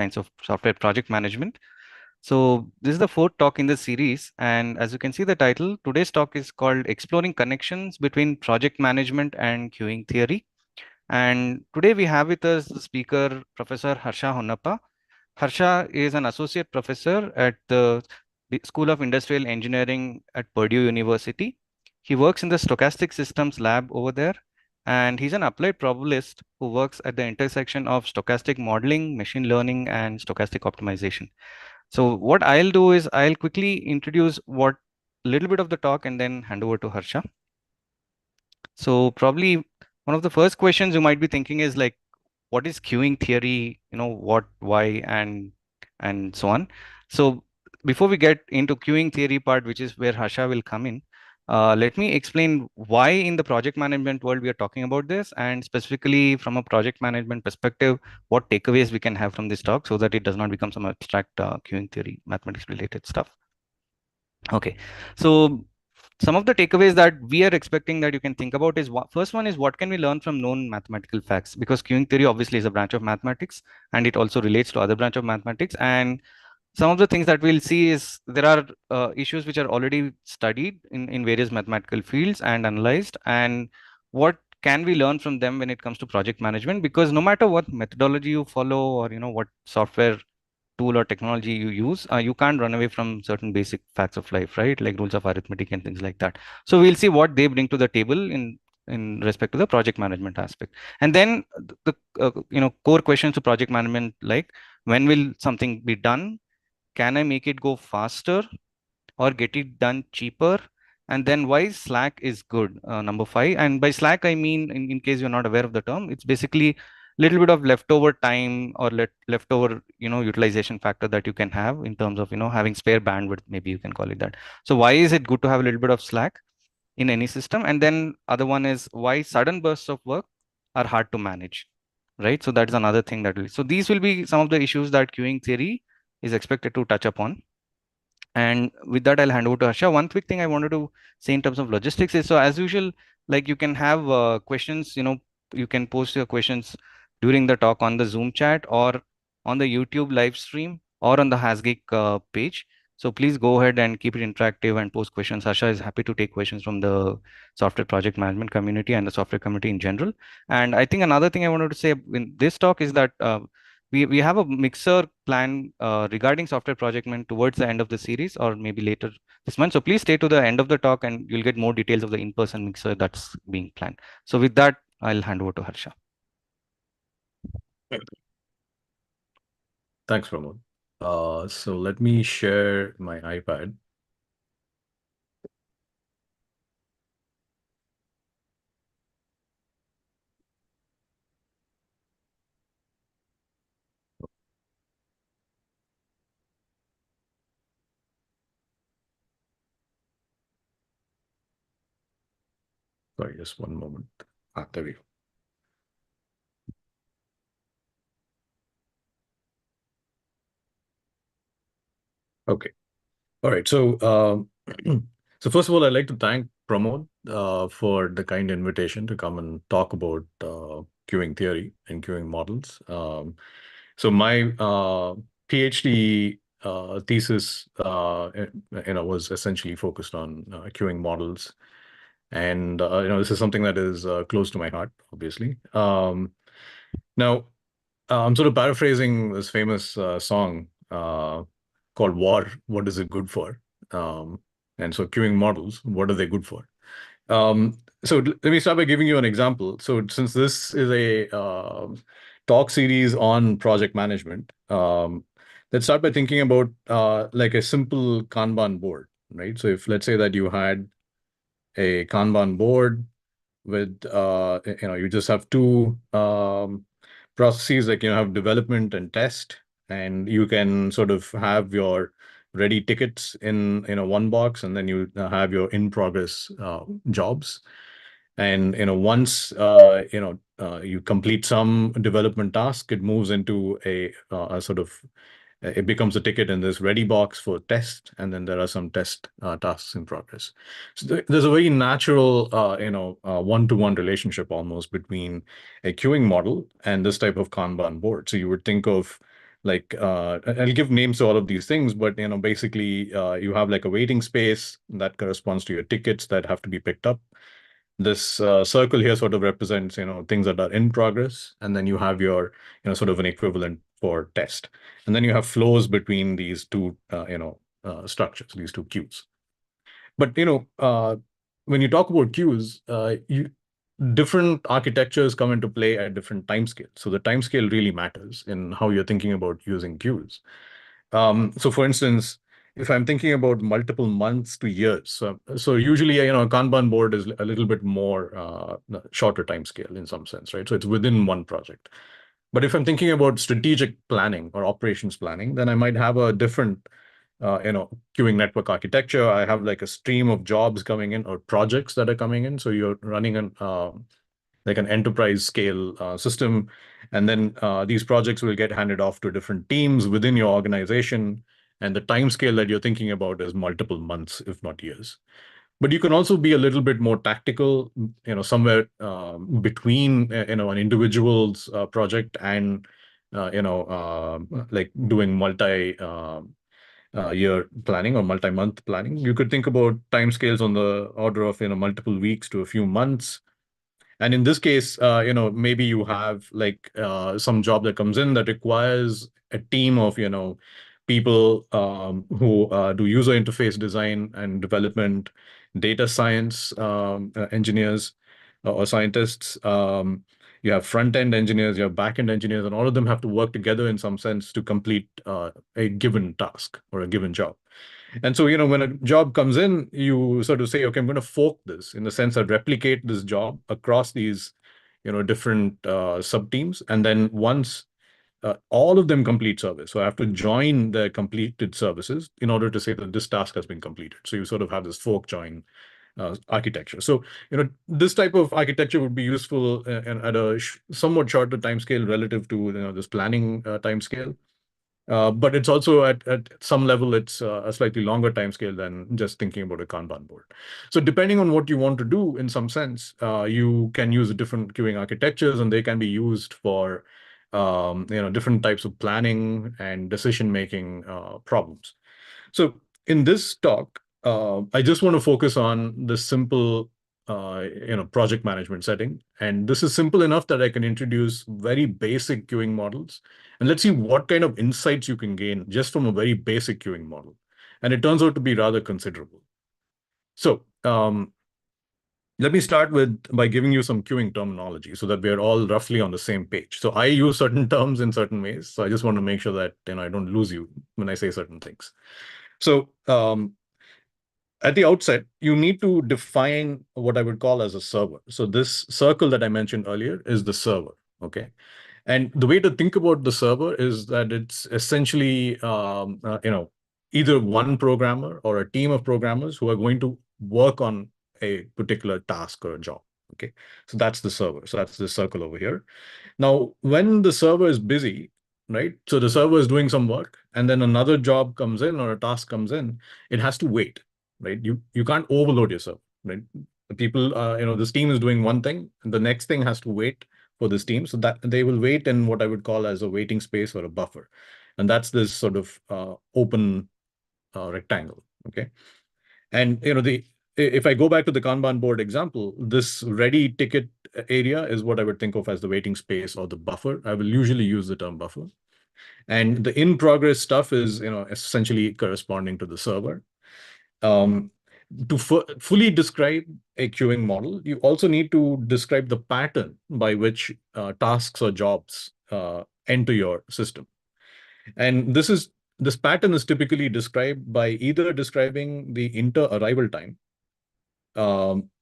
kinds of software project management. So this is the fourth talk in the series, and as you can see the title, today's talk is called Exploring Connections Between Project Management and Queuing Theory. And today we have with us the speaker, Professor Harsha Honnappa. Harsha is an associate professor at the School of Industrial Engineering at Purdue University. He works in the Stochastic Systems lab over there, and he's an applied probabilist who works at the intersection of stochastic modeling, machine learning, and stochastic optimization. So what I'll do is I'll quickly introduce what little bit of the talk and then hand over to Harsha. So probably one of the first questions you might be thinking is like, what is queuing theory? What, why, and so on. So before we get into queuing theory part, which is where Harsha will come in, let me explain why in the project management world we are talking about this, and specifically from a project management perspective, what takeaways we can have from this talk so that it does not become some abstract queuing theory, mathematics related stuff. Okay, so some of the takeaways that we are expecting that you can think about is first one is what can we learn from known mathematical facts, because queuing theory obviously is a branch of mathematics and it also relates to other branch of mathematics. And some of the things that we'll see is there are issues which are already studied in various mathematical fields and analyzed, and what can we learn from them when it comes to project management, because no matter what methodology you follow or what software tool or technology you use, you can't run away from certain basic facts of life, right? Like rules of arithmetic and things like that. So we'll see what they bring to the table in respect to the project management aspect. And then the core questions to project management, like when will something be done? Can I make it go faster or get it done cheaper? And then why Slack is good, number 5. And by Slack, I mean, in case you're not aware of the term, it's basically little bit of leftover time or leftover, utilization factor that you can have in terms of, having spare bandwidth, maybe you can call it that. So why is it good to have a little bit of Slack in any system? And then other one is why sudden bursts of work are hard to manage, right? So that's another thing so these will be some of the issues that queuing theory is expected to touch upon. And with that, I'll hand over to Harsha. One quick thing I wanted to say in terms of logistics is, so as usual, like you can have questions, you can post your questions during the talk on the Zoom chat or on the YouTube live stream or on the Hasgeek page. So please go ahead and keep it interactive and post questions. Harsha is happy to take questions from the software project management community and the software community in general. And I think another thing I wanted to say in this talk is that we have a mixer plan regarding software project management towards the end of the series or maybe later this month. So please stay to the end of the talk and you'll get more details of the in-person mixer that's being planned. So with that, I'll hand over to Harsha. Thanks, Pramod. So let me share my iPad. Sorry, just one moment. There we go. Okay. All right. So, so first of all, I'd like to thank Pramod for the kind invitation to come and talk about queuing theory and queuing models. So my PhD thesis, was essentially focused on queuing models, and this is something that is close to my heart, obviously. Now, I'm sort of paraphrasing this famous song called War, What Is It Good For? And so queuing models, what are they good for? So let me start by giving you an example. So since this is a talk series on project management, let's start by thinking about like a simple Kanban board, right? So if let's say that you had a Kanban board with, you just have two processes, like you have development and test, and you can sort of have your ready tickets in one box, and then you have your in progress jobs. And once you complete some development task, it moves into a sort of it becomes a ticket in this ready box for test, and then there are some test tasks in progress. So there's a very natural, one-to-one relationship almost between a queuing model and this type of Kanban board. So you would think of Like I'll give names to all of these things, but basically you have like a waiting space that corresponds to your tickets that have to be picked up. This circle here sort of represents things that are in progress, and then you have your sort of an equivalent for test, and then you have flows between these two structures, these two queues. But when you talk about queues, you different architectures come into play at different timescales. So the timescale really matters in how you're thinking about using queues. So for instance, if I'm thinking about multiple months to years, so usually, a Kanban board is a little bit more shorter time scale in some sense, right? So it's within one project. But if I'm thinking about strategic planning or operations planning, then I might have a different, queuing network architecture. I have like a stream of jobs coming in or projects that are coming in. So you're running like an enterprise scale system. And then these projects will get handed off to different teams within your organization. And the time scale that you're thinking about is multiple months, if not years. But you can also be a little bit more tactical, somewhere between, an individual's project and, like doing year planning or multi-month planning. You could think about timescales on the order of, multiple weeks to a few months. And in this case, maybe you have like some job that comes in that requires a team of, people who do user interface design and development, data science engineers or scientists. You have front-end engineers, you have back-end engineers, and all of them have to work together in some sense to complete a given task or a given job. And so, when a job comes in, you sort of say, okay, I'm going to fork this in the sense that replicate this job across these, different sub teams. And then once all of them complete service, so I have to join the completed services in order to say that this task has been completed. So you sort of have this fork join architecture. So, this type of architecture would be useful and at a somewhat shorter time scale relative to, this planning time scale. But it's also at some level, it's a slightly longer time scale than just thinking about a Kanban board. So depending on what you want to do, in some sense, you can use different queuing architectures, and they can be used for different types of planning and decision-making problems. So in this talk, I just want to focus on the simple, project management setting. And this is simple enough that I can introduce very basic queuing models. And let's see what kind of insights you can gain just from a very basic queuing model. And it turns out to be rather considerable. So let me start by giving you some queuing terminology so that we're all roughly on the same page. So I use certain terms in certain ways. So I just want to make sure that I don't lose you when I say certain things. So at the outset, you need to define what I would call as a server. So this circle that I mentioned earlier is the server, okay? And the way to think about the server is that it's essentially, either one programmer or a team of programmers who are going to work on a particular task or a job, okay? So that's the server. So that's the circle over here. Now, when the server is busy, right? So the server is doing some work, and then another job comes in or a task comes in, it has to wait, right? You can't overload your server, right? The people, this team is doing one thing, and the next thing has to wait for this team, so that they will wait in what I would call as a waiting space or a buffer, and that's this sort of open rectangle, okay? And if I go back to the Kanban board example, this ready ticket area is what I would think of as the waiting space or the buffer. I will usually use the term buffer. And the in progress stuff is, essentially corresponding to the server. To fully describe a queuing model, you also need to describe the pattern by which tasks or jobs enter your system. And this pattern is typically described by either describing the inter-arrival time,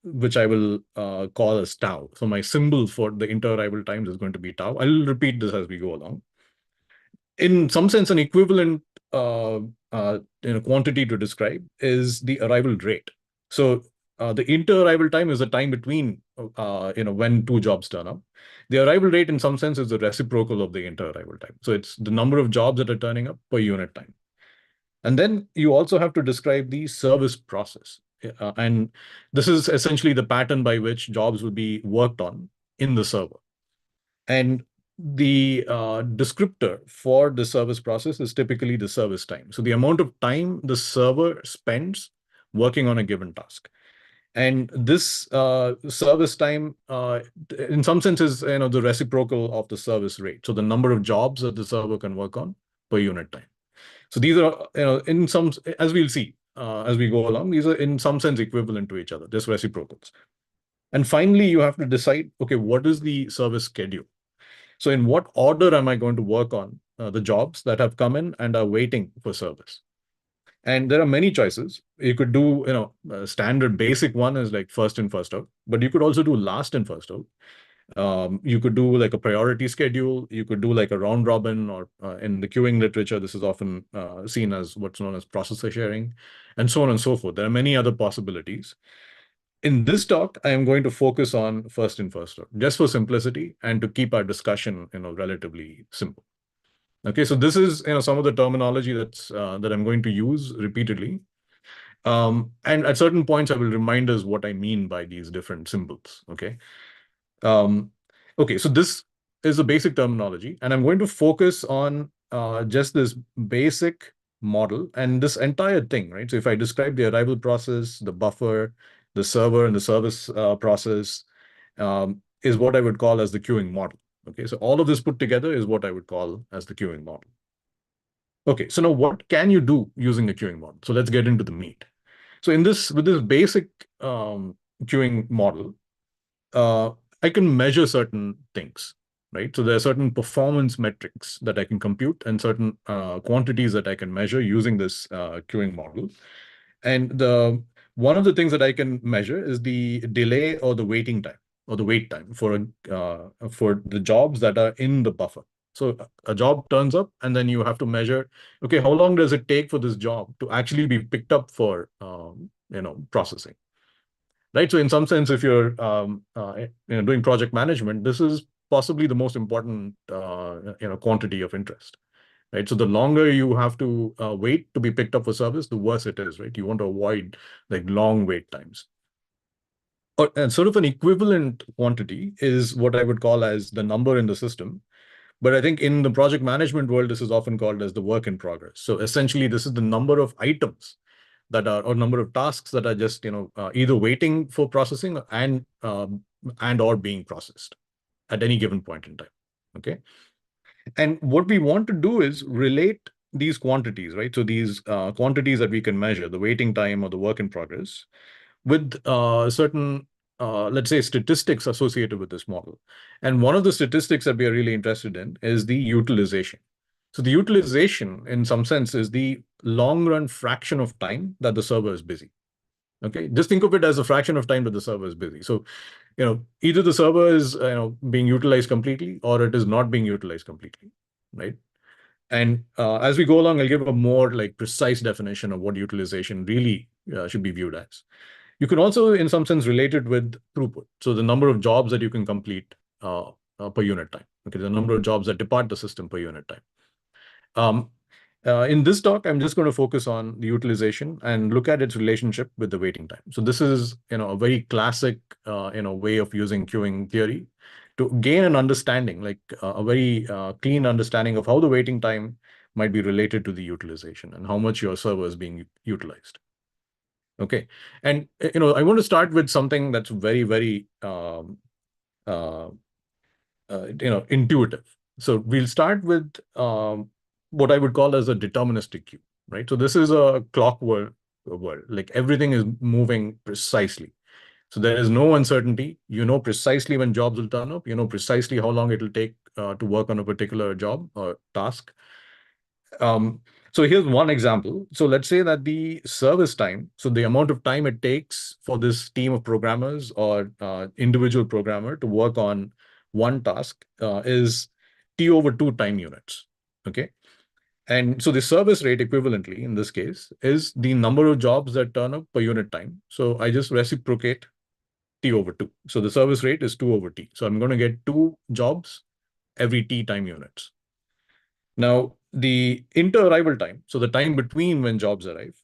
which I will call as tau. So my symbol for the inter-arrival times is going to be tau. I'll repeat this as we go along. In some sense, an equivalent quantity to describe is the arrival rate. So the inter-arrival time is the time between when two jobs turn up. The arrival rate, in some sense, is the reciprocal of the inter-arrival time. So it's the number of jobs that are turning up per unit time. And then you also have to describe the service process. And this is essentially the pattern by which jobs will be worked on in the server. And the descriptor for the service process is typically the service time. So the amount of time the server spends working on a given task. And this service time, in some sense, is the reciprocal of the service rate. So the number of jobs that the server can work on per unit time. So these are, in some, as we'll see as we go along, these are in some sense equivalent to each other, just reciprocals. And finally, you have to decide, okay, what is the service schedule? So in what order am I going to work on the jobs that have come in and are waiting for service? And there are many choices. You could do, standard basic one is like first in, first out, but you could also do last in, first out. You could do like a priority schedule. You could do like a round robin, or in the queuing literature, this is often seen as what's known as processor sharing, and so on and so forth. There are many other possibilities. In this talk, I am going to focus on first in, first out, just for simplicity and to keep our discussion, relatively simple. Okay, so this is, some of the terminology that I'm going to use repeatedly. And at certain points, I will remind us what I mean by these different symbols. Okay. Um, okay, so this is the basic terminology, and I'm going to focus on just this basic model and this entire thing, right? So if I describe the arrival process, the buffer, the server, and the service process, is what I would call as the queuing model. Okay, so all of this put together is what I would call as the queuing model. Okay, so now what can you do using a queuing model? So let's get into the meat. So with this basic queuing model, uh, I can measure certain things, right? So there are certain performance metrics that I can compute and certain quantities that I can measure using this queuing model. And the one of the things that I can measure is the delay or the waiting time or the wait time for the jobs that are in the buffer. So a job turns up, and then you have to measure, okay, how long does it take for this job to actually be picked up for processing? Right. So in some sense, if you're doing project management, this is possibly the most important quantity of interest. Right. So the longer you have to wait to be picked up for service, the worse it is. Right. You want to avoid like long wait times. And sort of an equivalent quantity is what I would call as the number in the system. But I think in the project management world, this is often called as the work in progress. So essentially, this is the number of items that are, or number of tasks that are just, either waiting for processing and or being processed at any given point in time. Okay. And what we want to do is relate these quantities, right? So these quantities that we can measure, the waiting time or the work in progress, with certain, let's say, statistics associated with this model. And one of the statistics that we are really interested in is the utilization. So the utilization, in some sense, is the long run fraction of time that the server is busy. Okay, just think of it as a fraction of time that the server is busy. So, either the server is being utilized completely, or it is not being utilized completely, right? And as we go along, I'll give a more like precise definition of what utilization really should be viewed as. You can also, in some sense, relate it with throughput. So the number of jobs that you can complete per unit time. Okay, the number of jobs that depart the system per unit time. Um, in this talk, I'm just going to focus on the utilization and look at its relationship with the waiting time. So this is, a very classic, way of using queuing theory to gain an understanding, like a very clean understanding of how the waiting time might be related to the utilization and how much your server is being utilized. Okay, and I want to start with something that's very, very uh, intuitive. So we'll start with what I would call as a deterministic queue, right? So this is a clock world, like everything is moving precisely. So there is no uncertainty. You know precisely when jobs will turn up. You know precisely how long it will take to work on a particular job or task. So here's one example. So let's say that the service time, so the amount of time it takes for this team of programmers or individual programmer to work on one task is T over 2 time units. Okay. And so the service rate equivalently in this case is the number of jobs that turn up per unit time. So I just reciprocate T over 2. So the service rate is 2 over T. So I'm going to get 2 jobs every T time units. Now, the inter-arrival time, so the time between when jobs arrive,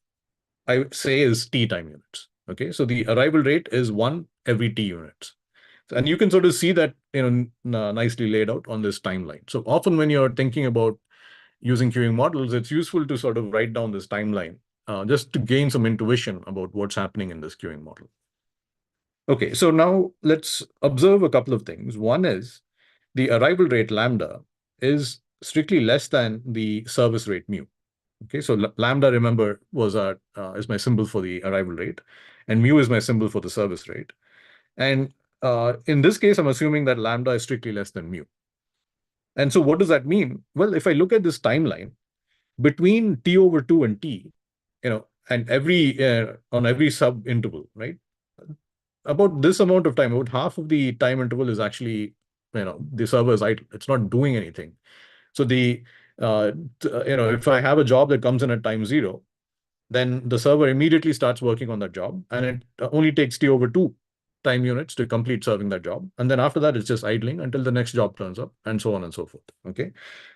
I would say is T time units. Okay, so the arrival rate is 1 every T units. And you can sort of see that, nicely laid out on this timeline. So often when you're thinking about using queuing models, it's useful to sort of write down this timeline just to gain some intuition about what's happening in this queuing model. Okay, so now let's observe a couple of things. One is the arrival rate lambda is strictly less than the service rate mu. Okay, so lambda, remember, is my symbol for the arrival rate, and mu is my symbol for the service rate. And in this case, I'm assuming that lambda is strictly less than mu. And so what does that mean? Well, if I look at this timeline between t over 2 and t, and on every sub interval, right? About this amount of time, about half of the time interval is actually, the server is idle. It's not doing anything. So if I have a job that comes in at time 0, then the server immediately starts working on that job, and it only takes t over 2 time units to complete serving that job. And then after that, it's just idling until the next job turns up, and so on and so forth. Okay.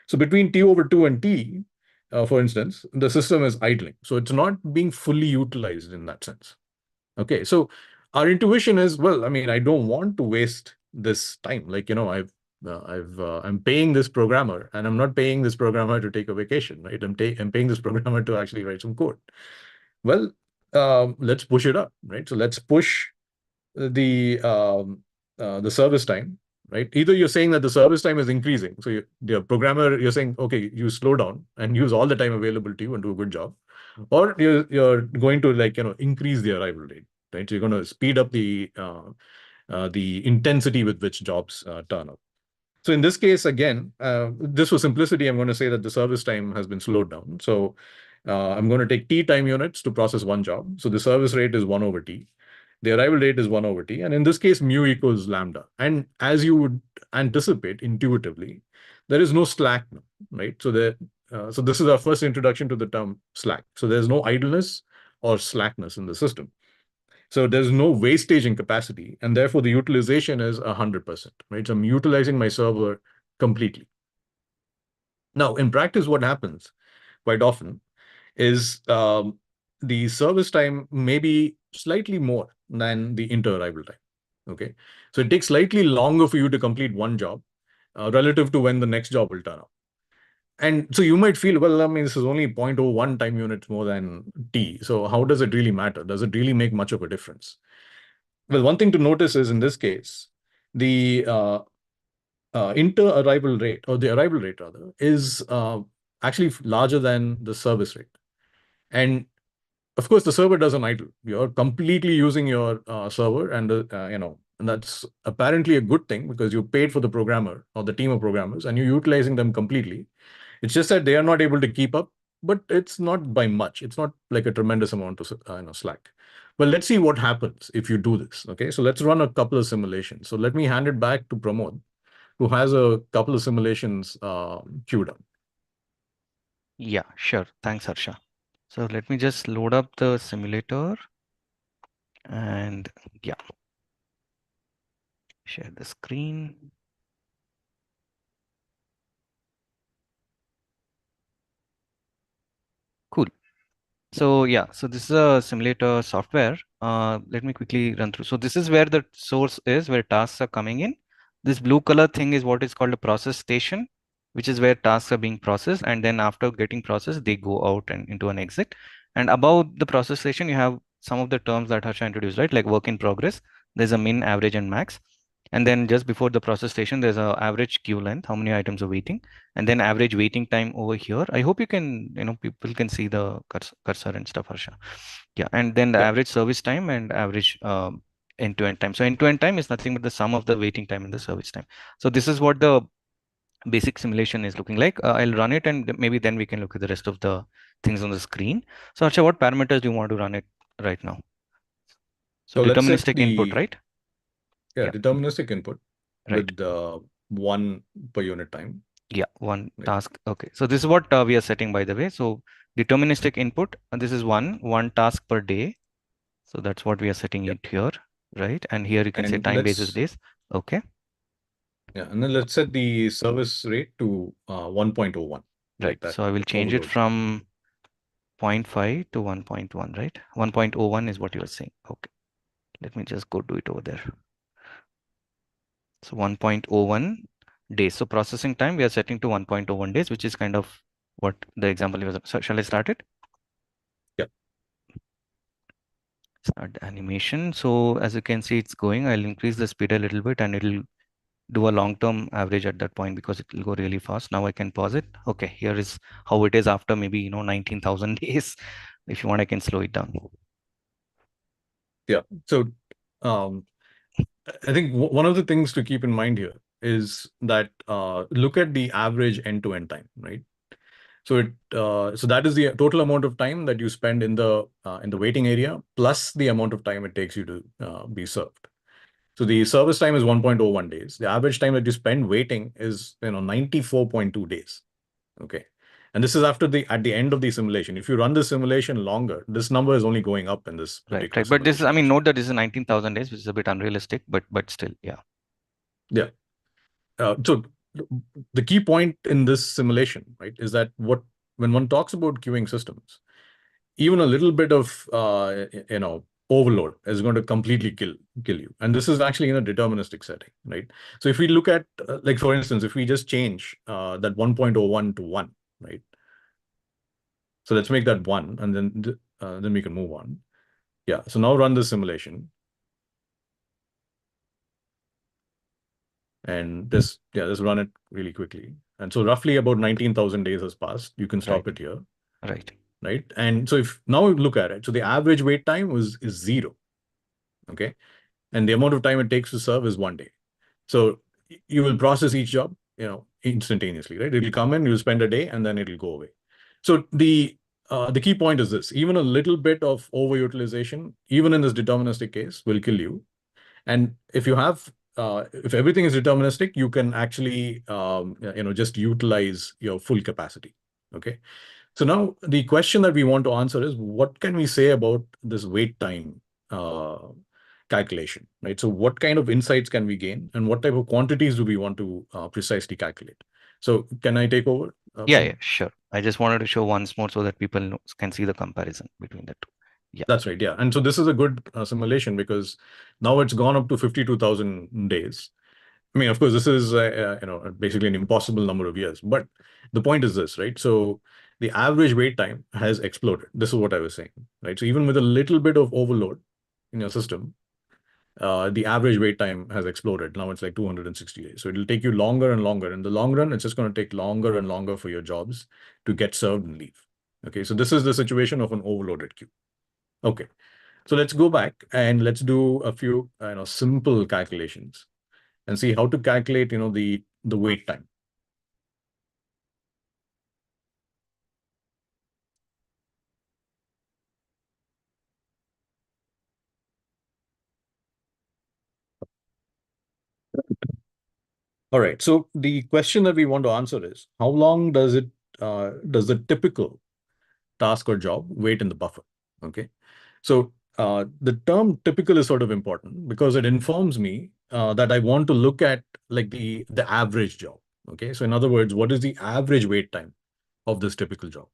So between t over 2 and t, for instance, the system is idling. So it's not being fully utilized in that sense. Okay. So our intuition is, well, I mean, I don't want to waste this time. Like, I'm paying this programmer, and I'm not paying this programmer to take a vacation, right? I'm paying this programmer to actually write some code. Well, let's push it up, right? So let's push the service time, right? Either you're saying that the service time is increasing, so the programmer, you're saying, okay, you slow down and use all the time available to you and do a good job, or you're going to, like, increase the arrival rate, right? So you're going to speed up the intensity with which jobs turn up. So in this case, again, this for simplicity, I'm going to say that the service time has been slowed down. So I'm going to take t time units to process one job. So the service rate is 1 over t. The arrival rate is 1 over t. And in this case, mu equals lambda. And as you would anticipate intuitively, there is no slack now, right? So this is our first introduction to the term slack. So there's no idleness or slackness in the system. So there's no wastage in capacity, and therefore the utilization is 100%, right? So I'm utilizing my server completely. Now, in practice, what happens quite often is the service time may be slightly more than the inter-arrival time. Okay, so it takes slightly longer for you to complete one job relative to when the next job will turn up. And so you might feel, well, I mean, this is only 0.01 time units more than t. So how does it really matter? Does it really make much of a difference? Well, one thing to notice is in this case, the inter-arrival rate, or the arrival rate rather, is actually larger than the service rate. And of course, the server doesn't idle. You're completely using your server, and that's apparently a good thing because you paid for the programmer or the team of programmers, and you're utilizing them completely. It's just that they are not able to keep up, but it's not by much. It's not like a tremendous amount of slack. Well, let's see what happens if you do this. Okay, so let's run a couple of simulations. So let me hand it back to Pramod, who has a couple of simulations queued up. Yeah, sure. Thanks, Harsha. So let me just load up the simulator and yeah, share the screen. Cool. So yeah, so this is a simulator software. Let me quickly run through. So this is where the source is, where tasks are coming in. This blue color thing is what is called a process station, which is where tasks are being processed. And then after getting processed, they go out and into an exit. And above the process station, you have some of the terms that Harsha introduced, right? Like work in progress. There's a min, average, and max. And then just before the process station, there's a average queue length, how many items are waiting, and then average waiting time over here. I hope you can, people can see the cursor and stuff, Harsha. Yeah, and then the Yep. average service time and average end-to-end time. So end-to-end time is nothing but the sum of the waiting time and the service time. So this is what the basic simulation is looking like. I'll run it and maybe then we can look at the rest of the things on the screen. So Harsha, what parameters do you want to run it right now? So So let's set deterministic input, right? Yeah, deterministic input right. with 1 per unit time. Yeah, one Right. task. Okay, so this is what we are setting, by the way. So deterministic input, and this is one task per day. So that's what we are setting Yep. it here, right? And here you can say And time basis days. Okay, let's set the service rate to 1.01, right. like that So I will change it overload. from zero point 0.5 to 1.1, right? 1.01 is what you are saying. Okay, let me just go do it over there. So 1.01 days. So processing time, we are setting to 1.01 days, which is kind of what the example was. So shall I start it? Yeah. Start the animation. So as you can see, it's going. I'll increase the speed a little bit and it'll do a long-term average at that point because it will go really fast. Now I can pause it. Okay, here is how it is after maybe, 19,000 days. If you want, I can slow it down. Yeah. So um, I think one of the things to keep in mind here is that look at the average end-to-end time, right? So that is the total amount of time that you spend in the waiting area plus the amount of time it takes you to be served. So the service time is 1.01 days. The average time that you spend waiting is 94.2 days. Okay. And this is at the end of the simulation. If you run the simulation longer, this number is only going up in this Right, particular right. But this is, I simulation, mean, actually. note that this is 19,000 days, which is a bit unrealistic, but still, yeah. Yeah. So the key point in this simulation, right, is that when one talks about queuing systems, even a little bit of overload is going to completely kill you. And this is actually in a deterministic setting, right? So if we look at like for instance, if we just change that 1.01 to 1, right? So let's make that 1 and then we can move on. Yeah. So now run the simulation and just run it really quickly. And so roughly about 19,000 days has passed. You can Right, stop it here, right, right? And so if now look at it, so the average wait time is 0. Okay. And the amount of time it takes to serve is 1 day. So you will process each job, instantaneously, right? It'll come in, you'll spend a day, and then it'll go away. So the key point is this: even a little bit of overutilization, even in this deterministic case, will kill you. And if everything is deterministic, you can actually just utilize your full capacity. Okay. So now the question that we want to answer is, what can we say about this wait time uh, calculation, right? So what kind of insights can we gain, and what type of quantities do we want to precisely calculate? So can I take over, yeah, yeah, Pramod? sure. I just wanted to show once more so that people can see the comparison between the two. Yeah, That's right. Yeah. And so this is a good simulation because now it's gone up to 52,000 days. I mean, of course, this is basically an impossible number of years. But the point is this, right? So the average wait time has exploded. This is what I was saying, right? So even with a little bit of overload in your system, the average wait time has exploded. Now it's like 260 days. So it'll take you longer and longer. In the long run, it's just going to take longer and longer for your jobs to get served and leave. Okay, so this is the situation of an overloaded queue. Okay, so let's go back and let's do a few simple calculations and see how to calculate the wait time. All right. So the question that we want to answer is, how long does the typical task or job wait in the buffer? Okay. So the term typical is sort of important because it informs me that I want to look at like the average job. Okay. So in other words, what is the average wait time of this typical job?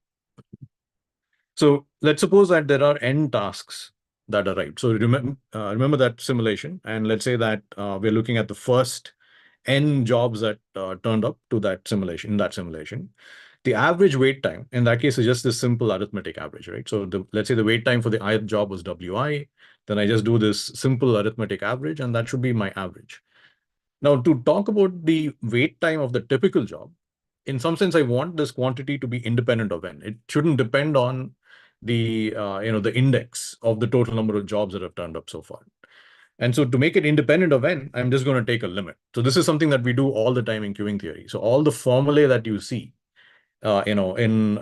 So let's suppose that there are n tasks that are right. So remember that simulation, and let's say that we're looking at the first n jobs that turned up to that simulation. In that simulation, the average wait time in that case is just this simple arithmetic average, right? So let's say the wait time for the ith job was wi, then I just do this simple arithmetic average, and that should be my average. Now, to talk about the wait time of the typical job, in some sense, I want this quantity to be independent of n. It shouldn't depend on the index of the total number of jobs that have turned up so far. And so to make it independent of n, I'm just going to take a limit. So this is something that we do all the time in queuing theory. So all the formulae that you see, in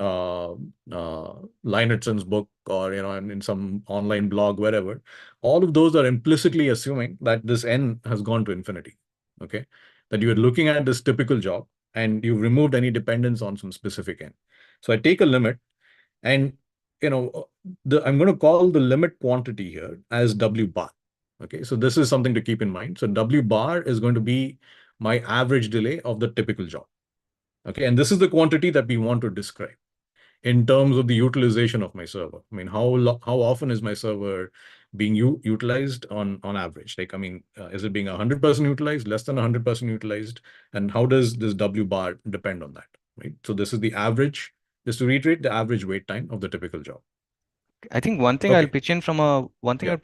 Leinertsen's book or in some online blog, wherever, all of those are implicitly assuming that this n has gone to infinity. Okay, that you are looking at this typical job and you've removed any dependence on some specific n. So I take a limit, and I'm going to call the limit quantity here as W bar. Okay, so this is something to keep in mind. So W bar is going to be my average delay of the typical job. Okay, and this is the quantity that we want to describe in terms of the utilization of my server. I mean, how often is my server being utilized on average? Like, I mean, is it being 100% utilized, less than 100% utilized? And how does this W bar depend on that, right? So this is the average, just to reiterate, the average wait time of the typical job. I think one thing I'll Okay. pitch in from a Yeah.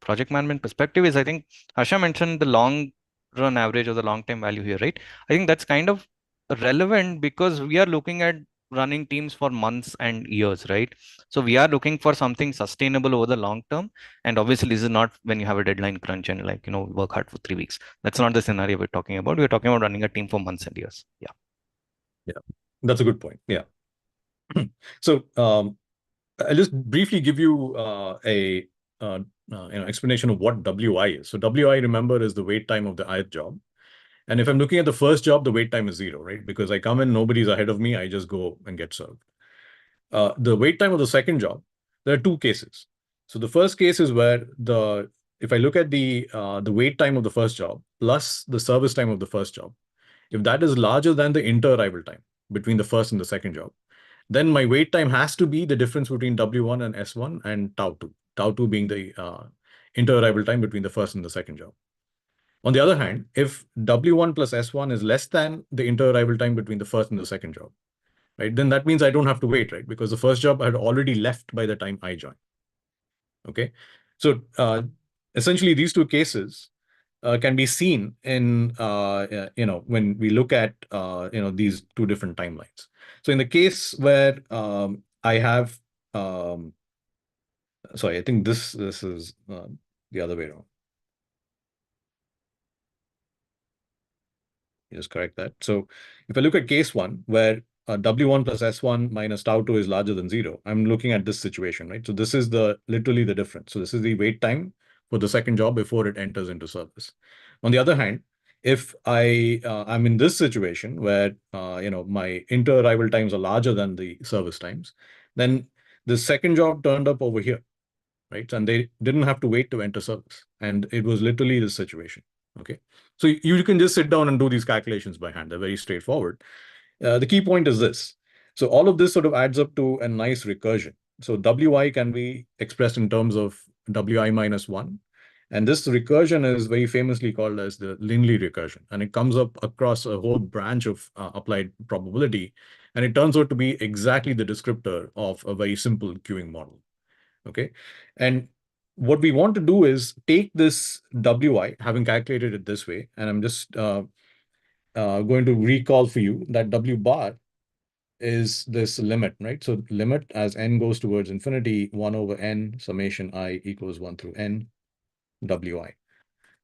project management perspective is, I think Harsha mentioned the long run average or the long term value here, right? I think that's kind of relevant because we are looking at running teams for months and years, right? So we are looking for something sustainable over the long term. And obviously, this is not when you have a deadline crunch and, like, work hard for 3 weeks. That's not the scenario we're talking about. We're talking about running a team for months and years. Yeah. Yeah. That's a good point. Yeah. So I'll just briefly give you a explanation of what WI is. So WI, remember, is the wait time of the ith job. And if I'm looking at the first job, the wait time is 0, right? Because I come in, nobody's ahead of me, I just go and get served. The wait time of the second job, there are two cases. So the first case is where if I look at the wait time of the first job plus the service time of the first job, if that is larger than the inter-arrival time between the first and the second job, then my wait time has to be the difference between W1 and S1 and tau2. Tau2 being the inter-arrival time between the first and the second job. On the other hand, if W1 plus S1 is less than the inter-arrival time between the first and the second job, right, then that means I don't have to wait, right? Because the first job had already left by the time I joined. Okay. So essentially, these two cases can be seen in when we look at these two different timelines. So in the case where I have sorry, I think this is the other way around. Just correct that. So if I look at case one, where W1 plus S1 minus tau2 is larger than 0, I'm looking at this situation, right? So this is literally the difference. So this is the wait time for the second job before it enters into service. On the other hand, if I'm in this situation where my inter-arrival times are larger than the service times, then the second job turned up over here, right? And they didn't have to wait to enter service. And it was literally this situation. Okay. So you can just sit down and do these calculations by hand. They're very straightforward. The key point is this. So all of this sort of adds up to a nice recursion. So Wi can be expressed in terms of Wi minus 1. And this recursion is very famously called as the Linley recursion. And it comes up across a whole branch of applied probability. And it turns out to be exactly the descriptor of a very simple queuing model. Okay. And what we want to do is take this Wi, having calculated it this way, and I'm just going to recall for you that W bar is this limit, right? So limit as n goes towards infinity, 1 over n summation I equals 1 through n Wi,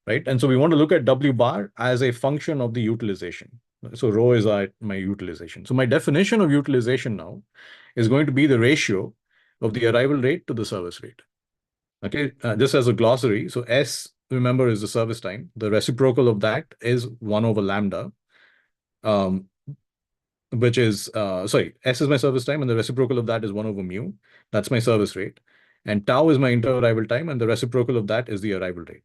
right? And so we want to look at W bar as a function of the utilization. So rho is my utilization. So my definition of utilization now is going to be the ratio of the arrival rate to the service rate. Okay, just as a glossary, so S, remember, is the service time. The reciprocal of that is 1 over lambda, which is, sorry, S is my service time, and the reciprocal of that is 1 over mu. That's my service rate. And tau is my inter-arrival time, and the reciprocal of that is the arrival rate.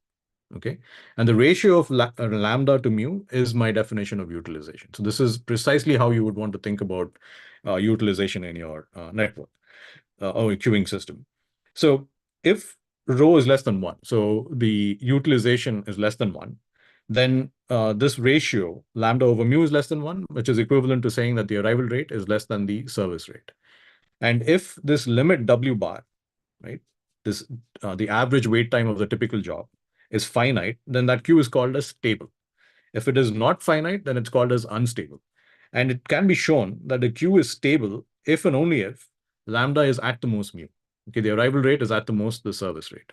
Okay, and the ratio of lambda to mu is my definition of utilization. So this is precisely how you would want to think about utilization in your network or queuing system. So if rho is less than 1, so the utilization is less than 1, then this ratio, lambda over mu, is less than 1, which is equivalent to saying that the arrival rate is less than the service rate. And if this limit W bar, right, this the average wait time of the typical job is finite, then that queue is called as stable. If it is not finite, then it's called as unstable. And it can be shown that the queue is stable if and only if lambda is at the most mu. Okay, the arrival rate is at the most the service rate.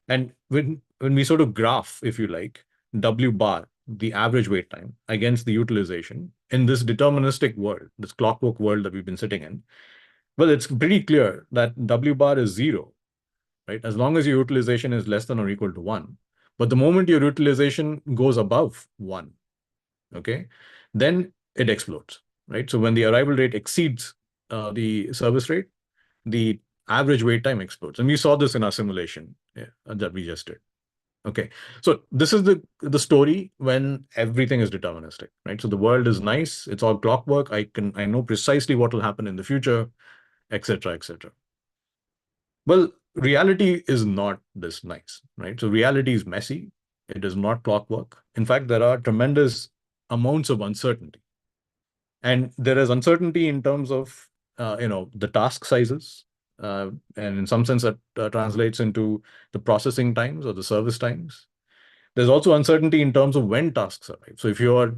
And when we sort of graph, if you like, W bar, the average wait time, against the utilization in this deterministic world, this clockwork world that we've been sitting in, well, it's pretty clear that W bar is 0, right? As long as your utilization is less than or equal to 1. But the moment your utilization goes above 1, okay, then it explodes, right? So when the arrival rate exceeds the service rate, the average wait time explodes. And we saw this in our simulation that we just did. Okay, so this is the story when everything is deterministic, right? So the world is nice, it's all clockwork. I know precisely what will happen in the future, etc., etc. Well, reality is not this nice, right? So reality is messy. It is not clockwork. In fact, there are tremendous amounts of uncertainty. And there is uncertainty in terms of the task sizes, and in some sense that translates into the processing times or the service times. There's also uncertainty in terms of when tasks arrive. So if you are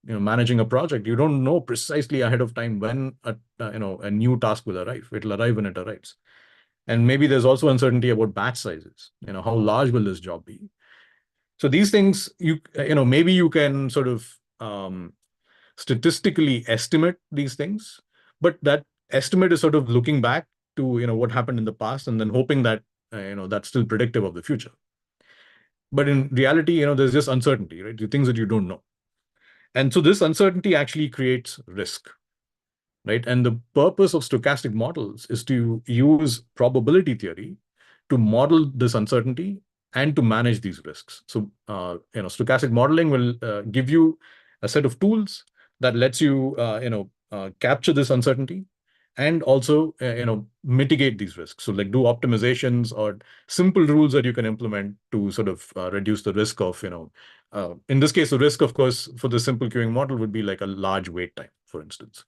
managing a project, you don't know precisely ahead of time when a new task will arrive. It'll arrive when it arrives. And maybe there's also uncertainty about batch sizes. How large will this job be? So these things, maybe you can sort of statistically estimate these things, but that estimate is sort of looking back to what happened in the past and then hoping that that's still predictive of the future. But in reality, there's just uncertainty, right? The things that you don't know. And so this uncertainty actually creates risk, right? And the purpose of stochastic models is to use probability theory to model this uncertainty and to manage these risks. So, stochastic modeling will give you a set of tools that lets you, capture this uncertainty and also, mitigate these risks. So, like do optimizations or simple rules that you can implement to sort of reduce the risk of, in this case, the risk, of course, for the simple queuing model would be like a large wait time, for instance.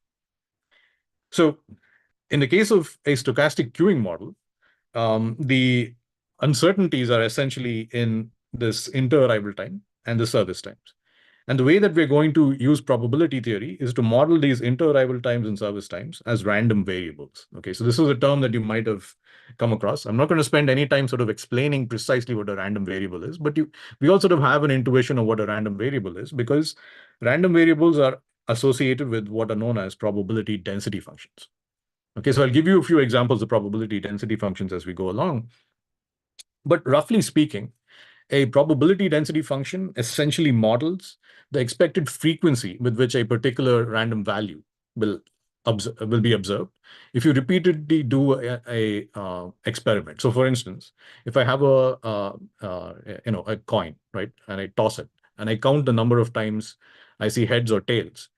So, in the case of a stochastic queuing model, the uncertainties are essentially in this inter-arrival time and the service times. And the way that we're going to use probability theory is to model these inter-arrival times and service times as random variables. Okay, so this is a term that you might have come across. I'm not going to spend any time sort of explaining precisely what a random variable is, but we all sort of have an intuition of what a random variable is because random variables are associated with what are known as probability density functions. Okay, so I'll give you a few examples of probability density functions as we go along. But roughly speaking, a probability density function essentially models the expected frequency with which a particular random value will be observed if you repeatedly do a experiment. So, for instance, if I have a coin, right, and I toss it, and I count the number of times I see heads or tails.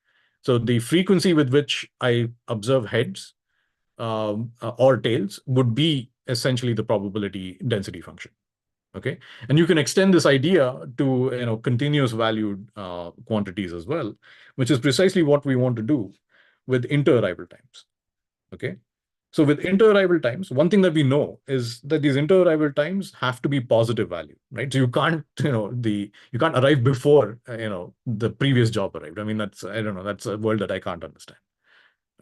So the frequency with which I observe heads or tails would be essentially the probability density function. Okay, and you can extend this idea to continuous valued quantities as well, which is precisely what we want to do with inter-arrival times. Okay, so with inter-arrival times, one thing that we know is that these inter-arrival times have to be positive value, right? So you can't you can't arrive before the previous job arrived. I mean, I don't know, that's a world that I can't understand.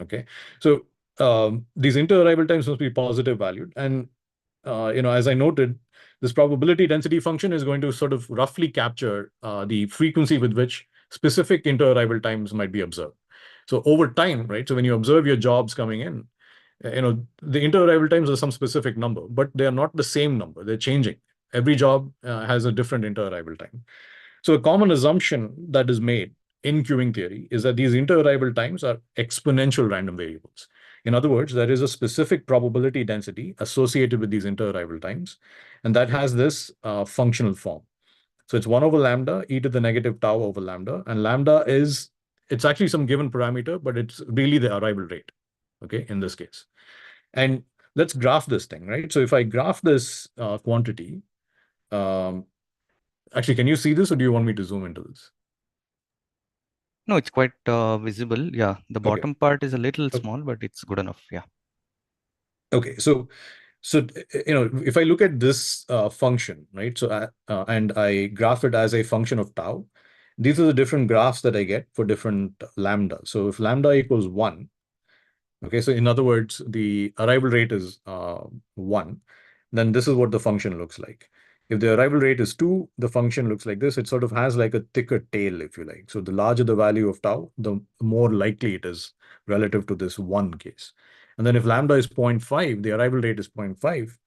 Okay, so these inter-arrival times must be positive valued, and as I noted, this probability density function is going to sort of roughly capture the frequency with which specific inter-arrival times might be observed. So over time, right? So when you observe your jobs coming in, the inter-arrival times are some specific number, but they are not the same number. They're changing. Every job has a different inter-arrival time. So a common assumption that is made in queuing theory is that these inter-arrival times are exponential random variables. In other words, there is a specific probability density associated with these inter-arrival times, and that has this functional form. So it's 1 over lambda, e to the negative tau over lambda, and lambda it's actually some given parameter, but it's really the arrival rate, okay, in this case. And let's graph this thing, right? So if I graph this quantity, actually, can you see this or do you want me to zoom into this? No, it's quite visible. Yeah, the Okay. bottom part is a little Okay. small, but it's good enough. Yeah. Okay. So if I look at this function, right? So and I graph it as a function of tau, these are the different graphs that I get for different lambda. So if lambda equals 1, okay, so in other words, the arrival rate is 1, then this is what the function looks like. If the arrival rate is 2, the function looks like this. It sort of has like a thicker tail, if you like. So the larger the value of tau, the more likely it is relative to this 1 case. And then if lambda is 0.5, the arrival rate is 0.5,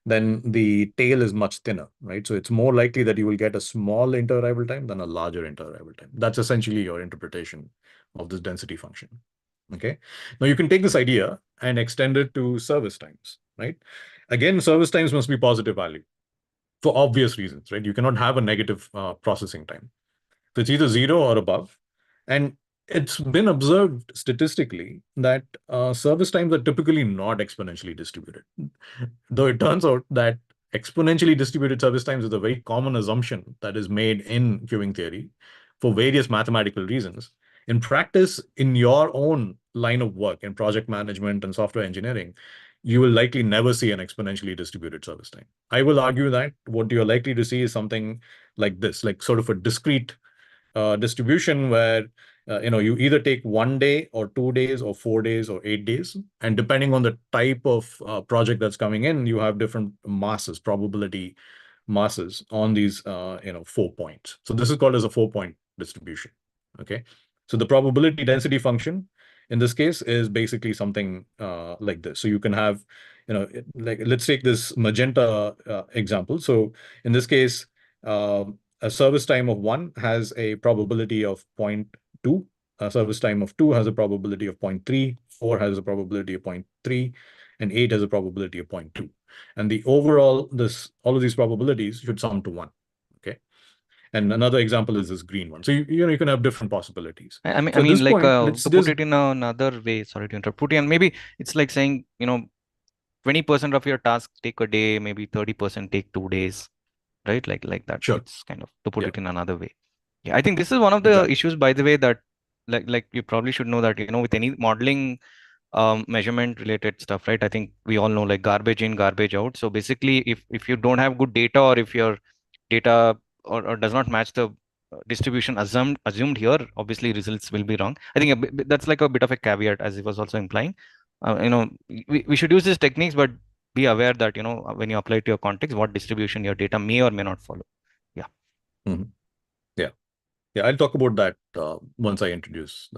then the tail is much thinner, right? So it's more likely that you will get a small inter-arrival time than a larger inter-arrival time. That's essentially your interpretation of this density function. Okay. Now you can take this idea and extend it to service times, right? Again, service times must be positive value for obvious reasons, right? You cannot have a negative processing time. So it's either 0 or above. And it's been observed statistically that service times are typically not exponentially distributed. Though it turns out that exponentially distributed service times is a very common assumption that is made in queuing theory for various mathematical reasons. In practice, in your own line of work, in project management and software engineering, you will likely never see an exponentially distributed service time. I will argue that what you're likely to see is something like this, like sort of a discrete distribution where you either take 1 day or 2 days or 4 days or 8 days, and depending on the type of project that's coming in, you have different masses, probability masses on these 4 points. So this is called as a 4-point distribution. Okay, so the probability density function in this case is basically something like this. So you can have, like let's take this magenta example. So in this case, uh, a service time of 1 has a probability of zero point 0.2. A service time of 2 has a probability of zero point 0.3. 4 has a probability of zero point 0.3, and 8 has a probability of zero point 0.2. And the overall, all of these probabilities should sum to 1. Okay. And another example is this green one. So you can have different possibilities. I So at mean, this like point, let's to put just it in another way, sorry to interrupt, put in maybe it's like saying, 20% of your tasks take a day, maybe 30% take 2 days, right? Like that. sure. It's kind of to put Yeah, it in another way. Yeah, I think this is one of the exactly. issues, by the way, that like you probably should know that, with any modeling measurement related stuff, right? I think we all know like garbage in, garbage out. So basically, if you don't have good data, or if your data or does not match the distribution assumed here, obviously results will be wrong. I think that's like a bit of a caveat, as it was also implying. We should use these techniques, but be aware that when you apply to your context, what distribution your data may or may not follow. Yeah, Mhm. Yeah. Yeah, I'll talk about that once I introduce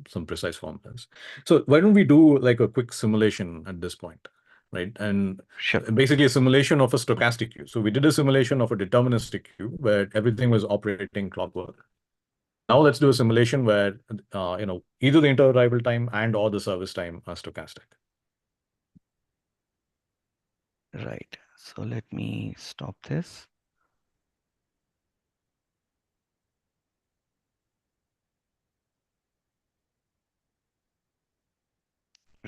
some precise formulas. So why don't we do like a quick simulation at this point, right? And sure. basically a simulation of a stochastic queue. So we did a simulation of a deterministic queue where everything was operating clockwork. Now let's do a simulation where either the inter-arrival time and or the service time are stochastic. Right. So let me stop this.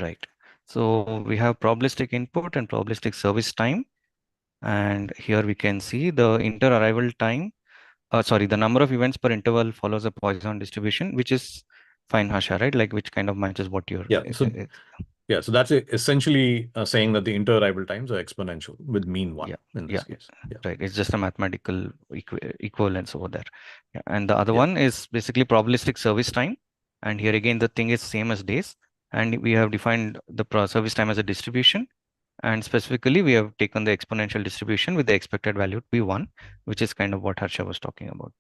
Right. So we have probabilistic input and probabilistic service time. And here we can see the inter-arrival time. Sorry, the number of events per interval follows a Poisson distribution, which is fine, Harsha, right? Like which kind of matches what you're. Yeah. So that's essentially saying that the inter-arrival times are exponential with mean 1 Yeah, in this yeah, case. Yeah. right. It's just a mathematical equivalence over there. Yeah. And the other Yeah. one is basically probabilistic service time. And here again, the thing is same as days. And we have defined the service time as a distribution. And specifically, we have taken the exponential distribution with the expected value to be 1, which is kind of what Harsha was talking about,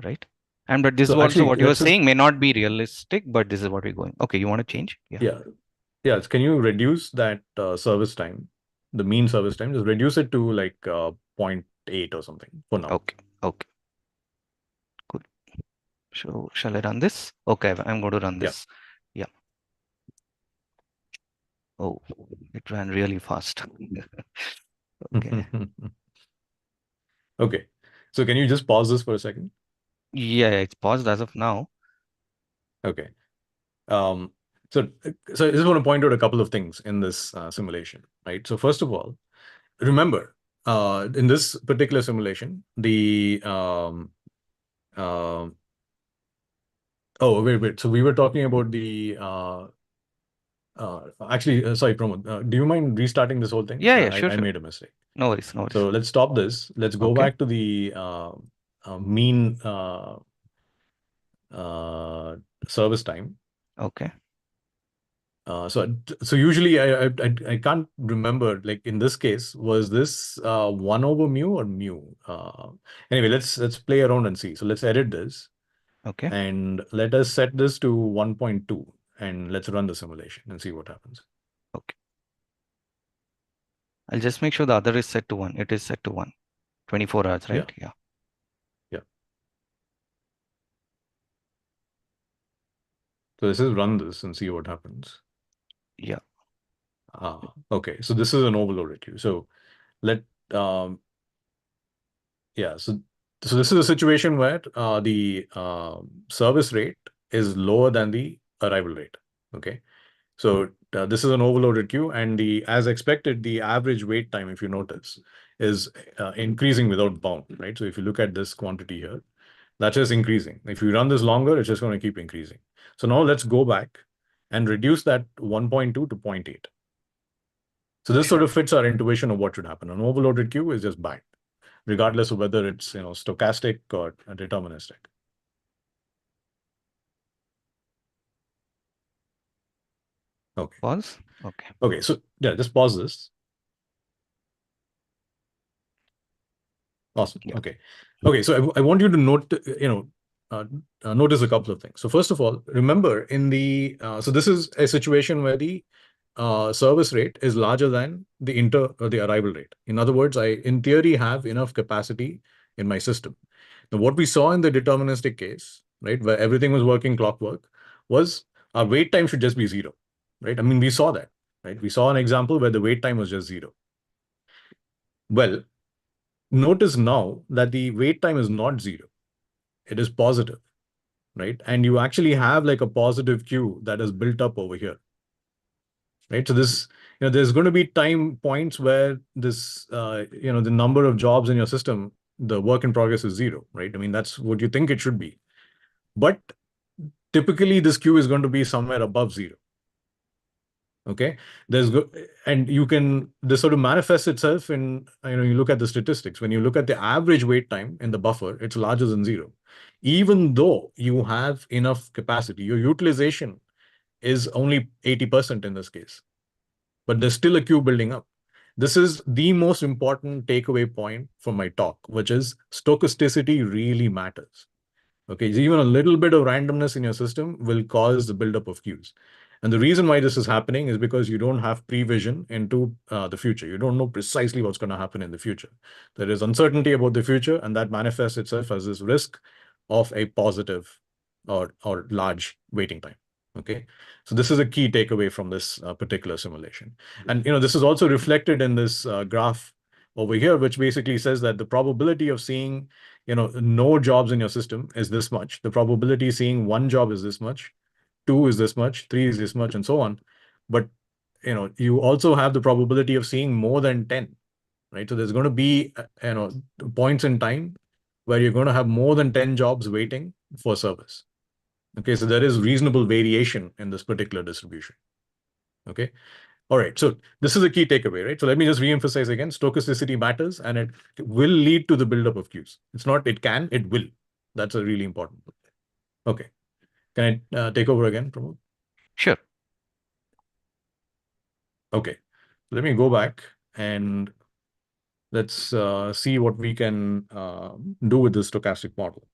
right? And but this is So also actually, what you were let's just saying may not be realistic, but this is what we're going. Okay, you want to change? Yeah. yeah. Yeah, can you reduce that service time, the mean service time, just reduce it to like zero point 0.8 or something for now. Okay. Okay. Cool. So shall I run this? Okay, I'm going to run Yeah. this. Yeah. Oh, it ran really fast. Okay. Okay. So can you just pause this for a second? Yeah, it's paused as of now. Okay. Um, so I just want to point out a couple of things in this simulation, right? So first of all, remember, in this particular simulation, oh, wait. So we were talking about the actually, sorry, Pramod, do you mind restarting this whole thing? Yeah, yeah, sure, I sure. made a mistake. No worries, no worries. So let's stop this. Let's go Okay. back to the mean uh, service time. Okay. So usually I can't remember, like in this case, was this 1 over mu or mu? Anyway, let's play around and see. So let's edit this Okay. and let us set this to 1.2 and let's run the simulation and see what happens. Okay. I'll just make sure the other is set to 1. It is set to 1. 24 hours, Yeah, right? Yeah. yeah. So this is run this and see what happens. Yeah. Okay. So this is an overloaded queue. So let yeah. So this is a situation where the service rate is lower than the arrival rate. Okay. So this is an overloaded queue, and as expected, the average wait time, if you notice, is increasing without bound, right? So if you look at this quantity here, that's just increasing. If you run this longer, it's just going to keep increasing. So now let's go back and reduce that 1.2 to 0.8. So this sort Sure. of fits our intuition of what should happen. An overloaded queue is just bad, regardless of whether it's stochastic or deterministic. Okay. Pause. Okay. Okay. So yeah, just pause this. Awesome. Yeah. Okay. Okay. So I want you to uh, notice a couple of things. So first of all, remember so this is a situation where the service rate is larger than the arrival rate. In other words, I, in theory, have enough capacity in my system. Now, what we saw in the deterministic case, right, where everything was working clockwork, was our wait time should just be zero, right? I mean, we saw that, right? We saw an example where the wait time was just zero. Well, notice now that the wait time is not zero. It is positive, right? And you actually have like a positive queue that is built up over here, right? So there's going to be time points where the number of jobs in your system, the work in progress is zero, right? I mean, that's what you think it should be. But typically this queue is going to be somewhere above zero. Okay, and this sort of manifests itself in, you look at the statistics. When you look at the average wait time in the buffer, it's larger than zero. Even though you have enough capacity, your utilization is only 80% in this case, but there's still a queue building up. This is the most important takeaway point from my talk, which is stochasticity really matters. Okay, so even a little bit of randomness in your system will cause the buildup of queues. And the reason why this is happening is because you don't have prevision into the future. You don't know precisely what's going to happen in the future. There is uncertainty about the future, and that manifests itself as this risk of a positive or large waiting time. Okay, so this is a key takeaway from this particular simulation. And this is also reflected in this graph over here, which basically says that the probability of seeing no jobs in your system is this much. The probability of seeing one job is this much, two is this much, three is this much, and so on. But you also have the probability of seeing more than 10, right? So there's going to be points in time where you're going to have more than 10 jobs waiting for service. Okay, so there is reasonable variation in this particular distribution. Okay. All right, so this is a key takeaway, right? So let me just reemphasize again, stochasticity matters, and it will lead to the buildup of queues. It's not, it can, it will. That's a really important point. Okay, can I take over again, Pramod? Sure. Okay, let me go back and let's see what we can do with this stochastic model.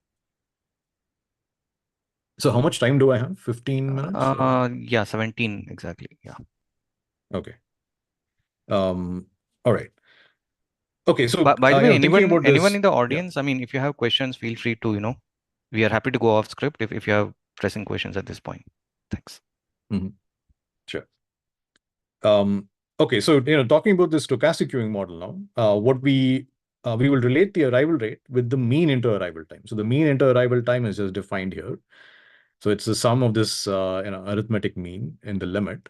So how much time do I have? 15 minutes? Yeah, 17 exactly. Yeah. Okay. All right. Okay, so By the way, thinking anyone about anyone this, in the yeah. audience, I mean, if you have questions, feel free to, we are happy to go off script if you have pressing questions at this point. Thanks. Mhm. Sure. Okay, so talking about the stochastic queuing model now, what we will relate the arrival rate with the mean inter-arrival time. So the mean inter-arrival time is just defined here. So it's the sum of this arithmetic mean in the limit.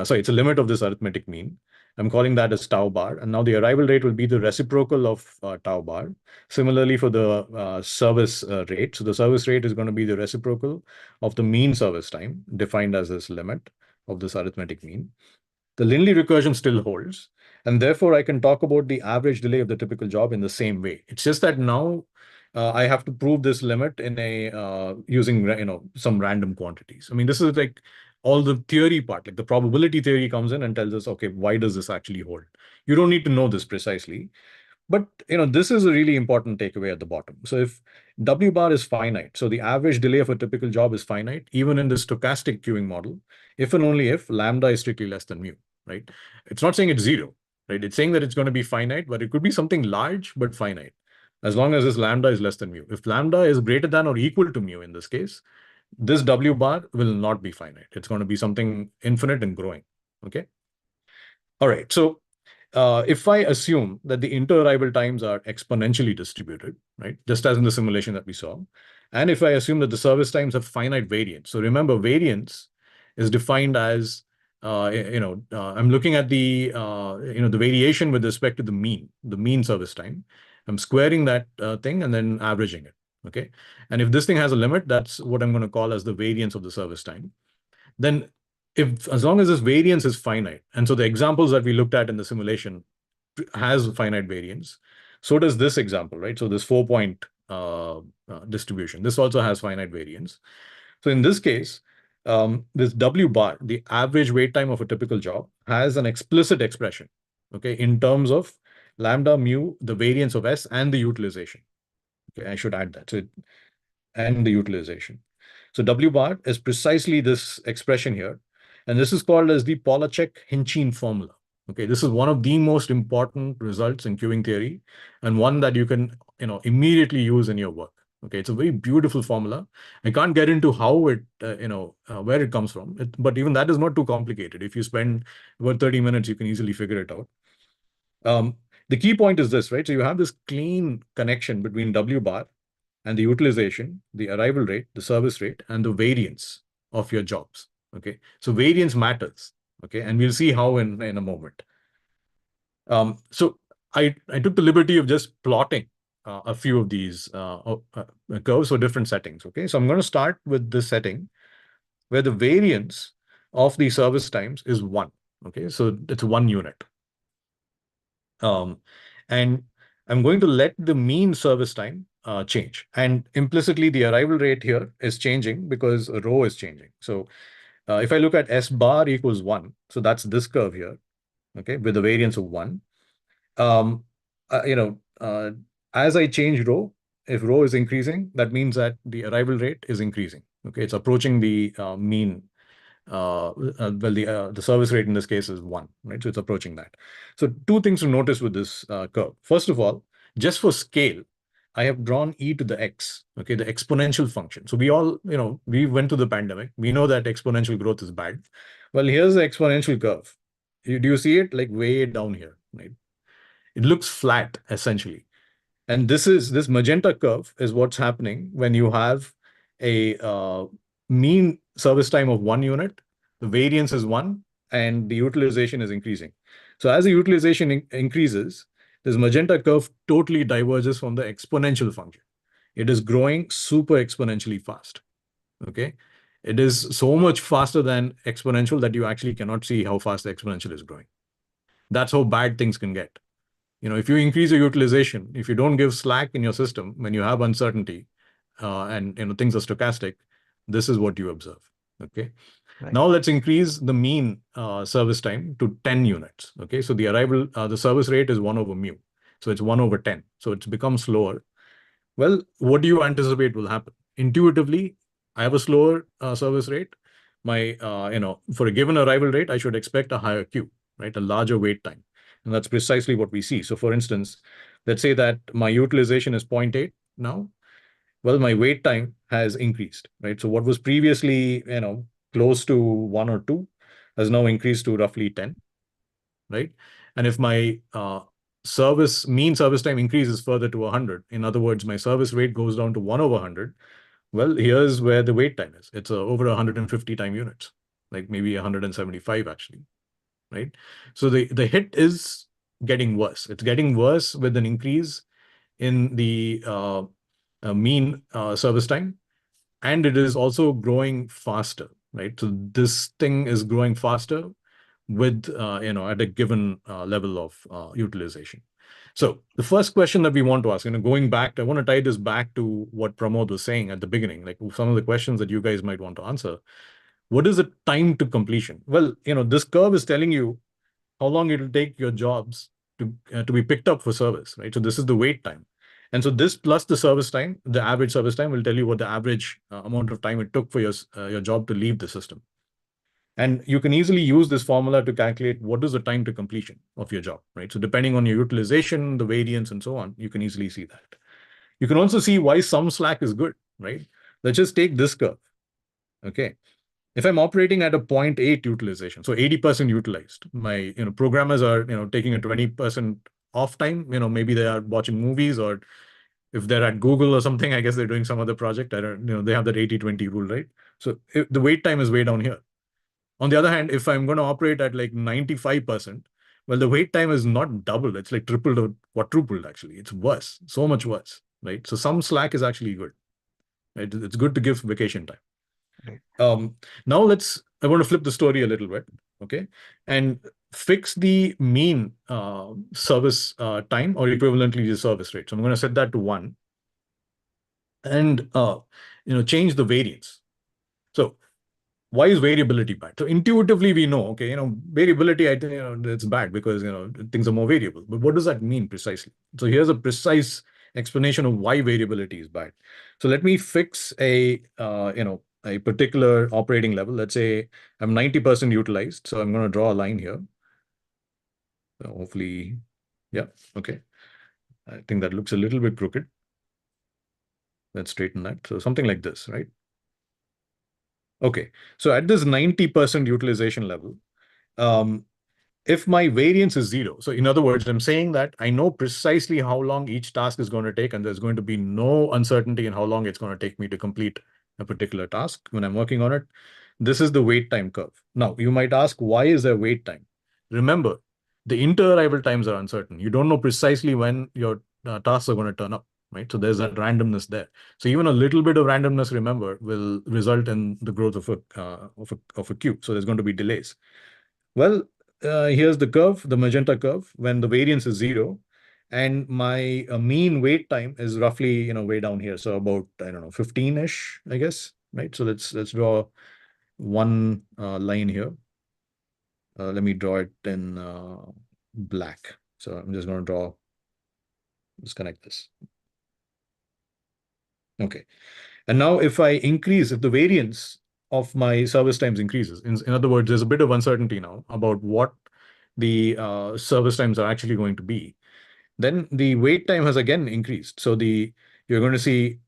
Sorry, it's a limit of this arithmetic mean. I'm calling that as tau bar. And now the arrival rate will be the reciprocal of tau bar. Similarly for the service rate. So the service rate is going to be the reciprocal of the mean service time, defined as this limit of this arithmetic mean. The Linley recursion still holds, and therefore I can talk about the average delay of the typical job in the same way. It's just that now I have to prove this limit in a using some random quantities. I mean, this is like all the theory part, like the probability theory comes in and tells us, okay, why does this actually hold? You don't need to know this precisely. But this is a really important takeaway at the bottom. So if W bar is finite, so the average delay of a typical job is finite, even in the stochastic queuing model, if and only if lambda is strictly less than mu, right? It's not saying it's zero, right? It's saying that it's going to be finite, but it could be something large but finite, as long as this lambda is less than mu. If lambda is greater than or equal to mu in this case, this W bar will not be finite. It's going to be something infinite and growing. Okay. All right. So if I assume that the inter-arrival times are exponentially distributed, right, just as in the simulation that we saw, And if I assume that the service times have finite variance. So remember, variance is defined as, I'm looking at the variation with respect to the mean service time. I'm squaring that thing and then averaging it. Okay. And if this thing has a limit, that's what I'm going to call as the variance of the service time. Then as long as this variance is finite, and so the examples that we looked at in the simulation has finite variance, so does this example, right? So this 4-point distribution, this also has finite variance. So in this case, this W bar, the average wait time of a typical job, has an explicit expression, okay, in terms of lambda mu, the variance of S, and the utilization. Okay, I should add that. And the utilization. So W bar is precisely this expression here. And this is called as the Polacek-Hinchin formula. Okay, this is one of the most important results in queuing theory, and one that you can immediately use in your work. Okay, it's a very beautiful formula. I can't get into how it, where it comes from, but even that is not too complicated. If you spend about 30 minutes, you can easily figure it out. The key point is this, right? So you have this clean connection between W bar and the utilization, the arrival rate, the service rate, and the variance of your jobs. Okay, so variance matters. Okay, and we'll see how in a moment. So I took the liberty of just plotting a few of these curves for different settings. Okay, so I'm going to start with this setting where the variance of the service times is 1. Okay, so it's 1 unit. And I'm going to let the mean service time change. And implicitly, the arrival rate here is changing because rho is changing. So if I look at S bar equals 1, so that's this curve here, okay, with a variance of 1. Um, uh, you know, uh, as I change rho, if rho is increasing, that means that the arrival rate is increasing. Okay, it's approaching the mean. The service rate in this case is 1, right? So it's approaching that. So two things to notice with this curve. First of all, just for scale, I have drawn e to the x, okay, the exponential function. So we all, we went through the pandemic. We know that exponential growth is bad. Well, here's the exponential curve. Do you see it like way down here, right? It looks flat essentially. And this magenta curve is what's happening when you have a mean service time of 1 unit, the variance is 1, and the utilization is increasing. So as the utilization increases, this magenta curve totally diverges from the exponential function. It is growing super exponentially fast. Okay. It is so much faster than exponential that you actually cannot see how fast the exponential is growing. That's how bad things can get. If you increase your utilization, if you don't give slack in your system when you have uncertainty, and things are stochastic, this is what you observe. Okay. Right. Now let's increase the mean service time to 10 units. Okay. So the service rate is 1 over mu. So it's 1 over 10. So it's become slower. Well, what do you anticipate will happen? Intuitively, I have a slower service rate. For a given arrival rate, I should expect a higher queue, right? A larger wait time. And that's precisely what we see. So for instance, let's say that my utilization is 0.8 now. Well, my wait time has increased, right? So what was previously, close to 1 or 2 has now increased to roughly 10, right? And if my mean service time increases further to 100, in other words, my service rate goes down to 1 over 100, well, here's where the wait time is. It's over 150 time units, like maybe 175 actually, right? So the hit is getting worse. It's getting worse with an increase in the mean service time, and it is also growing faster, right? So this thing is growing faster with at a given level of utilization. So the first question that we want to ask, going back, I want to tie this back to what Pramod was saying at the beginning, like some of the questions that you guys might want to answer. What is the time to completion? Well, this curve is telling you how long it will take your jobs to be picked up for service, right? So this is the wait time. And so this plus the service time, the average service time will tell you what the average amount of time it took for your job to leave the system. And you can easily use this formula to calculate what is the time to completion of your job, right? So depending on your utilization, the variance, and so on, you can easily see that. You can also see why some slack is good, right? Let's just take this curve. Okay. If I'm operating at a 0.8 utilization, so 80% utilized, my programmers are taking a 20% off time. Maybe they are watching movies or If they're at Google or something, I guess they're doing some other project. I don't, they have that 80/20 rule, right? So if the wait time is way down here. On the other hand, if I'm going to operate at like 95%, well, the wait time is not doubled. It's like tripled or quadrupled, actually. It's worse, so much worse, right? So some slack is actually good, right? It's good to give vacation time. Right. Now I want to flip the story a little bit, okay? And fix the mean service time or equivalently the service rate. So I'm going to set that to 1 and, change the variance. So why is variability bad? So intuitively we know, okay, variability, I think, it's bad because, things are more variable. But what does that mean precisely? So here's a precise explanation of why variability is bad. So let me fix a particular operating level. Let's say I'm 90% utilized. So I'm going to draw a line here. So hopefully, yeah, okay. I think that looks a little bit crooked. Let's straighten that. So something like this, right? Okay. So at this 90% utilization level, if my variance is 0, so in other words, I'm saying that I know precisely how long each task is going to take, and there's going to be no uncertainty in how long it's going to take me to complete a particular task when I'm working on it. This is the wait time curve. Now, you might ask, why is there wait time? Remember, the inter-arrival times are uncertain. You don't know precisely when your tasks are going to turn up, right? So there's that randomness there. So even a little bit of randomness, remember, will result in the growth of a queue. So there's going to be delays. Well, here's the curve, the magenta curve, when the variance is 0, and my mean wait time is roughly, way down here. So about, I don't know, 15-ish, I guess, right? So let's draw one line here. Let me draw it in black. So I'm just going to disconnect this. Okay. And now if the variance of my service times increases, in other words, there's a bit of uncertainty now about what the service times are actually going to be, then the wait time has again increased. So you're going to see,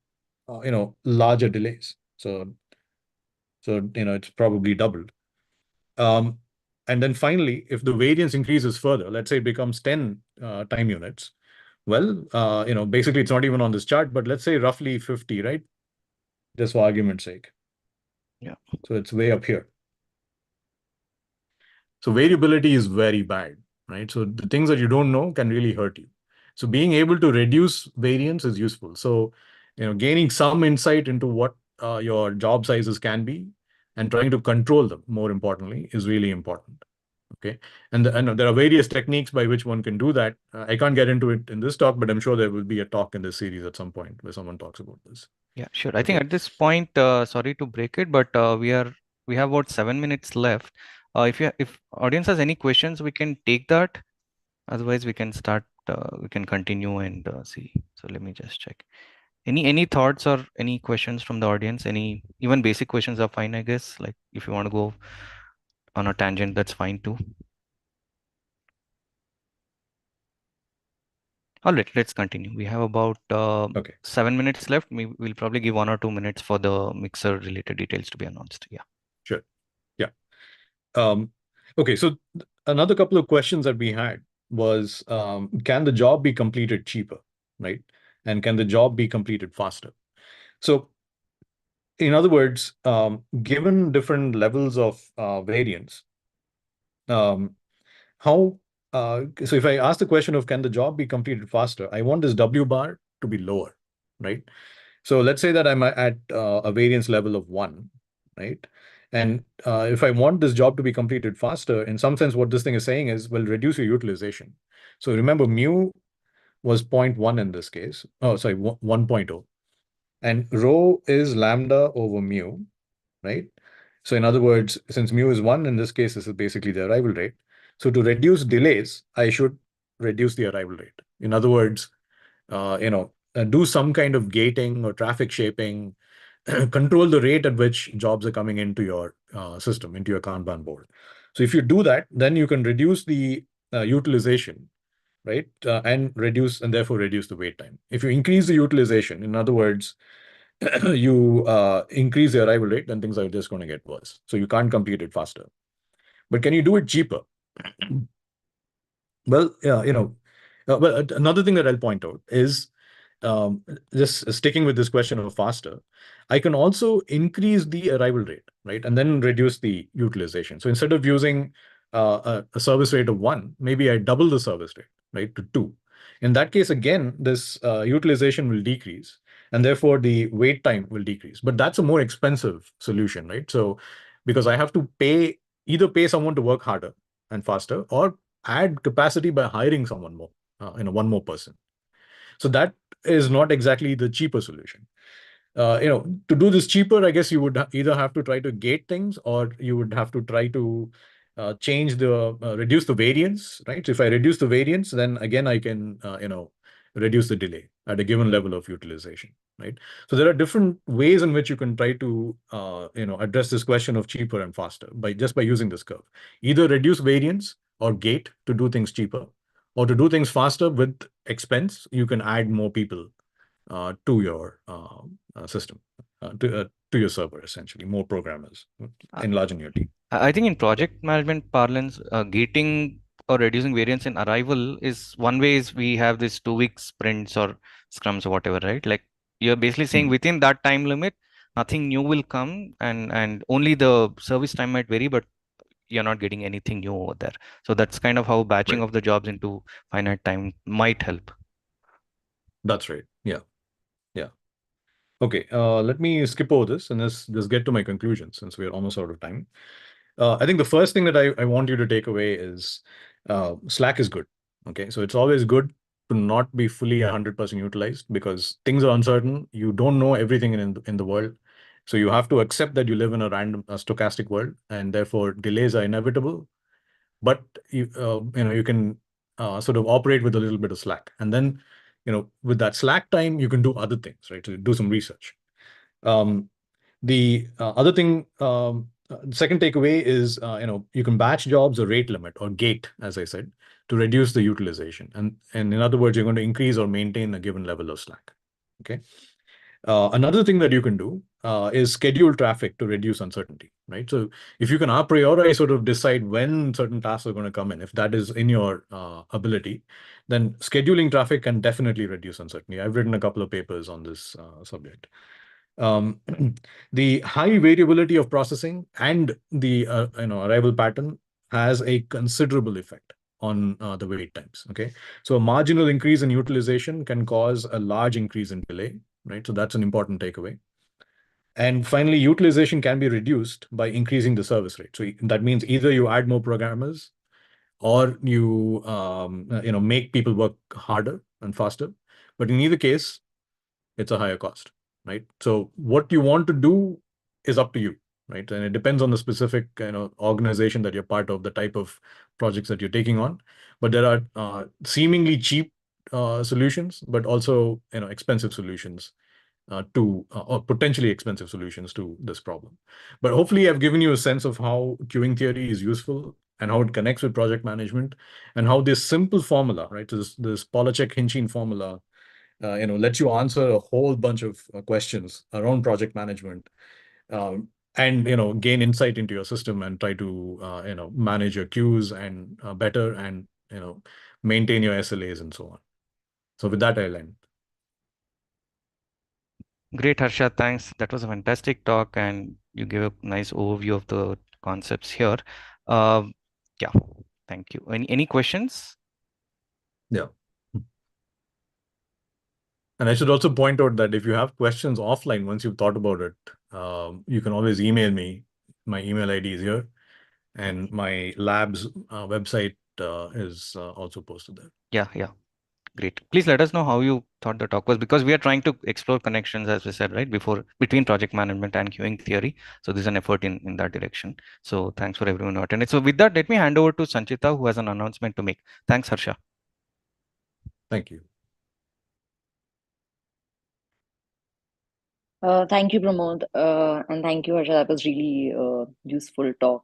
larger delays. So it's probably doubled. And then finally, if the variance increases further, let's say it becomes 10 time units, well, basically it's not even on this chart, but let's say roughly 50, right? Just for argument's sake. Yeah. So it's way up here. So variability is very bad, right? So the things that you don't know can really hurt you. So being able to reduce variance is useful. So, gaining some insight into what your job sizes can be and trying to control them, more importantly, is really important. Okay. And there are various techniques by which one can do that. I can't get into it in this talk, but I'm sure there will be a talk in this series at some point where someone talks about this. Yeah, sure. I think Okay. at this point, sorry to break it, but we have about 7 minutes left. If audience has any questions, we can take that. Otherwise, we can start. We can continue and see. So let me just check. Any thoughts or any questions from the audience? Any even basic questions are fine, I guess. Like if you want to go on a tangent, that's fine too. All right, let's continue. We have about Okay. 7 minutes left. We'll probably give 1 or 2 minutes for the mixer related details to be announced. Yeah. Sure. Yeah. Okay. So another couple of questions that we had was, can the job be completed cheaper, right? And can the job be completed faster? So in other words, given different levels of variance, um, how so if I ask the question of can the job be completed faster, I want this W bar to be lower, right? So let's say that I'm at a variance level of 1, right? And if I want this job to be completed faster, in some sense, what this thing is saying is, well, reduce your utilization. So remember, mu was zero point 0.1 in this case. Oh, sorry, 1.0. And rho is lambda over mu, right? So in other words, since mu is 1, in this case, this is basically the arrival rate. So to reduce delays, I should reduce the arrival rate. In other words, do some kind of gating or traffic shaping, control the rate at which jobs are coming into your system, into your Kanban board. So if you do that, then you can reduce the utilization, right? And therefore reduce the wait time. If you increase the utilization, in other words, you increase the arrival rate, then things are just going to get worse. So you can't complete it faster. But can you do it cheaper? Well, yeah, well, another thing that I'll point out is just sticking with this question of faster, I can also increase the arrival rate, right? And then reduce the utilization. So instead of using a service rate of 1, maybe I double the service rate, right, to 2. In that case, again, this utilization will decrease, and therefore the wait time will decrease. But that's a more expensive solution, right? So because I have to either pay someone to work harder and faster, or add capacity by hiring someone more, one more person. So that is not exactly the cheaper solution. To do this cheaper, I guess you would either have to try to gate things, or you would have to try to reduce the variance, right? So if I reduce the variance, then again, I can, reduce the delay at a given level of utilization, right? So there are different ways in which you can try to, address this question of cheaper and faster by using this curve. Either reduce variance or gate to do things cheaper, or to do things faster with expense, you can add more people to your system, to your server, essentially, more programmers, Uh, enlarging your team. I think in Yeah. project management parlance, gating or reducing variance in arrival is one way is we have this 2 week sprints or scrums or whatever, right? Like you're basically saying Mhm. within that time limit, nothing new will come and only the service time might vary, but you're not getting anything new over there. So that's kind of how batching Right. of the jobs into finite time might help. That's right. Yeah. Yeah. Okay. Let me skip over this and just get to my conclusion, since we're almost out of time. I think the first thing that I want you to take away is Slack is good. Okay. So it's always good to not be fully 100% utilized, because things are uncertain. You don't know everything in the world. So you have to accept that you live in a random, stochastic world, and therefore delays are inevitable. But you can sort of operate with a little bit of slack, and then with that slack time, you can do other things, right? So do some research. um, the other thing, second takeaway is, you can batch jobs or rate limit or gate, as I said, to reduce the utilization. And in other words, you're going to increase or maintain a given level of slack. Okay. Another thing that you can do is schedule traffic to reduce uncertainty, right? So if you can a priori sort of decide when certain tasks are going to come in, if that is in your ability, then scheduling traffic can definitely reduce uncertainty. I've written a couple of papers on this subject. Um, the high variability of processing and the arrival pattern has a considerable effect on the wait times. Okay, so a marginal increase in utilization can cause a large increase in delay, right? So that's an important takeaway. And finally, utilization can be reduced by increasing the service rate. So that means either you add more programmers, or you make people work harder and faster. But in either case, it's a higher cost, right? So what you want to do is up to you, right? And it depends on the specific organization that you're part of, the type of projects that you're taking on. But there are seemingly cheap solutions, but also expensive solutions or potentially expensive solutions to this problem. But hopefully, I've given you a sense of how queuing theory is useful and how it connects with project management, and how this simple formula, right? This Polacek-Hinchin formula lets you answer a whole bunch of questions around project management, and gain insight into your system, and try to manage your queues and better, and maintain your SLAs and so on. So with that, I'll end. Great, Harsha. Thanks. That was a fantastic talk, and you gave a nice overview of the concepts here. Um, yeah, thank you. Any questions? Yeah. And I should also point out that if you have questions offline, once you've thought about it, you can always email me. My email ID is here, and my lab's website is also posted there. Yeah, yeah. Great. Please let us know how you thought the talk was, because we are trying to explore connections, as we said, right, before between project management and queuing theory. So there's an effort in that direction. So thanks for everyone who attended. So with that, let me hand over to Sanchita, who has an announcement to make. Thanks, Harsha. Thank you. Thank you, Pramod, and thank you, Harsha. That was really useful talk.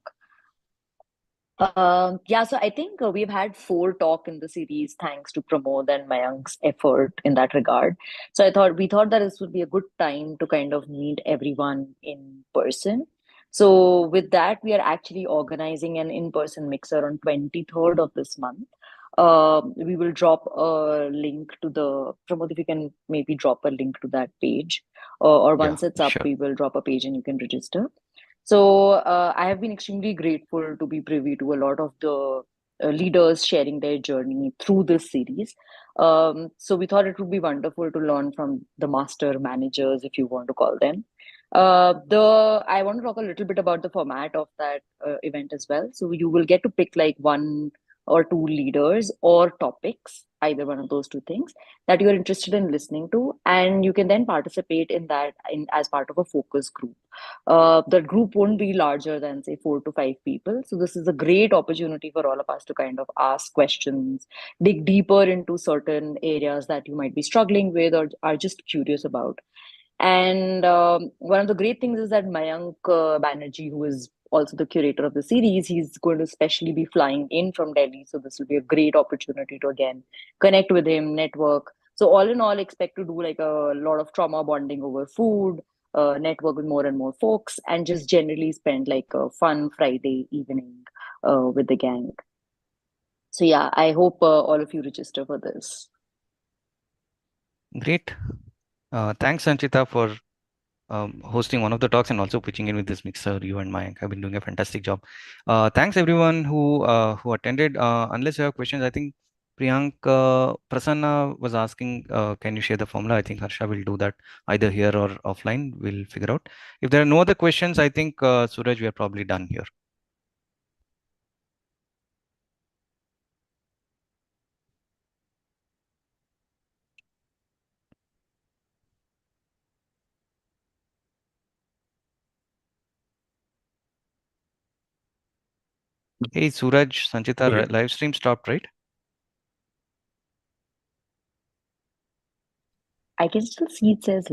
Yeah, so I think we've had four talk in the series thanks to Pramod and Mayank's effort in that regard. So we thought that this would be a good time to kind of meet everyone in person. So with that, we are actually organizing an in-person mixer on 23rd of this month. We will drop a link to the Pramod, if you can maybe drop a link to that page, or Yeah, once it's up, sure. we will drop a page and you can register. So I have been extremely grateful to be privy to a lot of the leaders sharing their journey through this series. So we thought it would be wonderful to learn from the master managers, if you want to call them. The I want to talk a little bit about the format of that event as well. So you will get to pick like one or two leaders or topics, either one of those two things that you're interested in listening to, and you can then participate in that as part of a focus group. The group won't be larger than say 4 to 5 people. So this is a great opportunity for all of us to kind of ask questions, dig deeper into certain areas that you might be struggling with or are just curious about. And one of the great things is that Mayank Banerjee, who is also the curator of the series, he's going to especially be flying in from Delhi. So this will be a great opportunity to again connect with him, network. So all in all, expect to do like a lot of trauma bonding over food, network with more and more folks, and just generally spend like a fun Friday evening with the gang. So yeah, I hope all of you register for this. Great. Thanks, Sanchita, for hosting one of the talks and also pitching in with this mixer. You and Mayank have been doing a fantastic job. Thanks everyone who attended. Unless you have questions, I think Priyank Prasanna was asking, can you share the formula? I think Harsha will do that either here or offline. We'll figure out. If there are no other questions, I think Suraj, we are probably done here. Hey Suraj, Sanchita, Okay. live stream stopped, right? I can still see it says